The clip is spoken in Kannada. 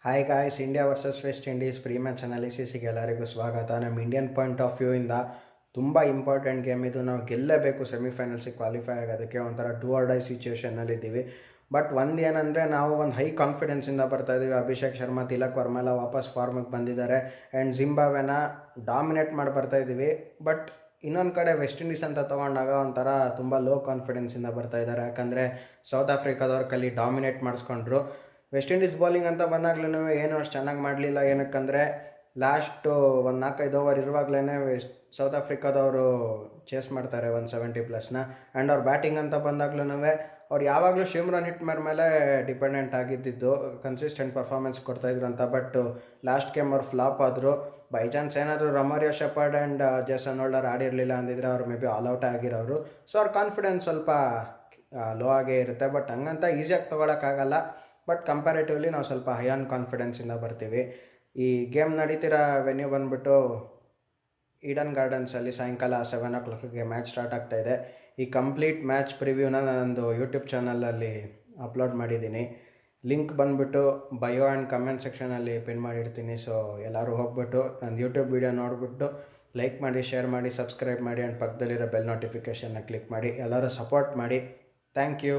Hi guys, India versus West Indies pre match ಅನಾಲಿಸಿಸ್ಗೆ ಎಲ್ಲರಿಗೂ ಸ್ವಾಗತ. ನಮ್ಮ ಇಂಡಿಯನ್ ಪಾಯಿಂಟ್ ಆಫ್ ವ್ಯೂಯಿಂದ ತುಂಬ ಇಂಪಾರ್ಟೆಂಟ್ ಗೇಮ್ ಇದು. ನಾವು ಗೆಲ್ಲಬೇಕು ಸೆಮಿಫೈನಲ್ಸಿಗೆ ಕ್ವಾಲಿಫೈ ಆಗೋದಕ್ಕೆ. ಒಂಥರ ಡೂ ಆರ್ ಡೈ ಸಿಚುವೇಷನ್ನಲ್ಲಿದ್ದೀವಿ. ಬಟ್ ಒಂದು ಏನಂದರೆ, ನಾವು ಒಂದು ಹೈ ಕಾನ್ಫಿಡೆನ್ಸಿಂದ ಬರ್ತಾಯಿದ್ದೀವಿ. ಅಭಿಷೇಕ್ ಶರ್ಮಾ, ತಿಲಕ್ ವರ್ಮಾ ಎಲ್ಲ ವಾಪಸ್ ಫಾರ್ಮಿಗೆ ಬಂದಿದ್ದಾರೆ ಆ್ಯಂಡ್ ಜಿಂಬಾಬ್ವೆನ ಡಾಮಿನೇಟ್ ಮಾಡಿ ಬರ್ತಾಯಿದ್ದೀವಿ. ಬಟ್ ಇನ್ನೊಂದು ಕಡೆ ವೆಸ್ಟ್ ಇಂಡೀಸ್ ಅಂತ ತೊಗೊಂಡಾಗ ಒಂಥರ ತುಂಬ ಲೋ ಕಾನ್ಫಿಡೆನ್ಸಿಂದ ಬರ್ತಾಯಿದ್ದಾರೆ. ಯಾಕಂದರೆ ಸೌತ್ ಆಫ್ರಿಕಾದವ್ರ ಕಲ್ಲಿ ಡಾಮಿನೇಟ್ ಮಾಡಿಸ್ಕೊಂಡ್ರು. ವೆಸ್ಟ್ ಇಂಡೀಸ್ ಬೌಲಿಂಗ್ ಅಂತ ಬಂದಾಗ್ಲೂ ಏನೂ ಅಷ್ಟು ಚೆನ್ನಾಗಿ ಮಾಡಲಿಲ್ಲ. ಏನಕ್ಕಂದರೆ ಲಾಸ್ಟು ಒಂದು 4-5 ಓವರ್ ಇರುವಾಗಲೇ ಸೌತ್ ಆಫ್ರಿಕಾದವರು ಚೇಸ್ ಮಾಡ್ತಾರೆ 170+ನ. ಆ್ಯಂಡ್ ಅವ್ರ ಬ್ಯಾಟಿಂಗ್ ಅಂತ ಬಂದಾಗ್ಲೂ ಅವ್ರು ಯಾವಾಗಲೂ ಶಿಮ್ರನ್ ಹಿಟ್ಮೇರ್ ಮೇಲೆ ಡಿಪೆಂಡೆಂಟ್ ಆಗಿದ್ದಿದ್ದು, ಕನ್ಸಿಸ್ಟೆಂಟ್ ಪರ್ಫಾರ್ಮೆನ್ಸ್ ಕೊಡ್ತಾಯಿದ್ರು ಅಂತ. ಬಟ್ ಲಾಸ್ಟ್ ಗೇಮ್ ಅವ್ರು ಫ್ಲಾಪ್ ಆದರು. ಬೈ ಚಾನ್ಸ್ ಏನಾದರೂ ರೊಮಾರಿಯೋ ಶೆಪರ್ಡ್ ಆ್ಯಂಡ್ ಜೇಸನ್ ಹೋಲ್ಡರ್ ಆಡಿರಲಿಲ್ಲ ಅಂದಿದ್ರೆ ಅವ್ರು ಮೇ ಬಿ ಆಲ್ಔಟ್ ಆಗಿರೋರು. ಸೊ ಅವ್ರ ಕಾನ್ಫಿಡೆನ್ಸ್ ಸ್ವಲ್ಪ ಲೋ ಆಗೇ ಇರುತ್ತೆ. ಬಟ್ ಹಂಗಂತ ಈಸಿಯಾಗಿ ತೊಗೊಳಕ್ಕಾಗಲ್ಲ. ಬಟ್ ಕಂಪ್ಯಾರಿಟಿವ್ಲಿ ನಾವು ಸ್ವಲ್ಪ ಹೈ ಆನ್ ಕಾನ್ಫಿಡೆನ್ಸಿಂದ ಬರ್ತೀವಿ. ಈ ಗೇಮ್ ನಡೀತಿರೋ ವೆನ್ಯೂ ಬಂದುಬಿಟ್ಟು ಈಡನ್ ಗಾರ್ಡನ್ಸಲ್ಲಿ ಸಾಯಂಕಾಲ 7 o'clockಗೆ ಮ್ಯಾಚ್ ಸ್ಟಾರ್ಟ್ ಆಗ್ತಾಯಿದೆ. ಈ ಕಂಪ್ಲೀಟ್ ಮ್ಯಾಚ್ ಪ್ರಿವ್ಯೂನ ನಾನೊಂದು ಯೂಟ್ಯೂಬ್ ಚಾನಲಲ್ಲಿ ಅಪ್ಲೋಡ್ ಮಾಡಿದ್ದೀನಿ. ಲಿಂಕ್ ಬಂದುಬಿಟ್ಟು ಬಯೋ ಆ್ಯಂಡ್ ಕಮೆಂಟ್ ಸೆಕ್ಷನಲ್ಲಿ ಪಿನ್ ಮಾಡಿರ್ತೀನಿ. ಸೊ ಎಲ್ಲರೂ ಹೋಗ್ಬಿಟ್ಟು ನನ್ನ ಯೂಟ್ಯೂಬ್ ವೀಡಿಯೋ ನೋಡಿಬಿಟ್ಟು ಲೈಕ್ ಮಾಡಿ, ಶೇರ್ ಮಾಡಿ, ಸಬ್ಸ್ಕ್ರೈಬ್ ಮಾಡಿ ಆ್ಯಂಡ್ ಪಕ್ಕದಲ್ಲಿರೋ ಬೆಲ್ ನೋಟಿಫಿಕೇಷನ್ನ ಕ್ಲಿಕ್ ಮಾಡಿ. ಎಲ್ಲರೂ ಸಪೋರ್ಟ್ ಮಾಡಿ. Thank you.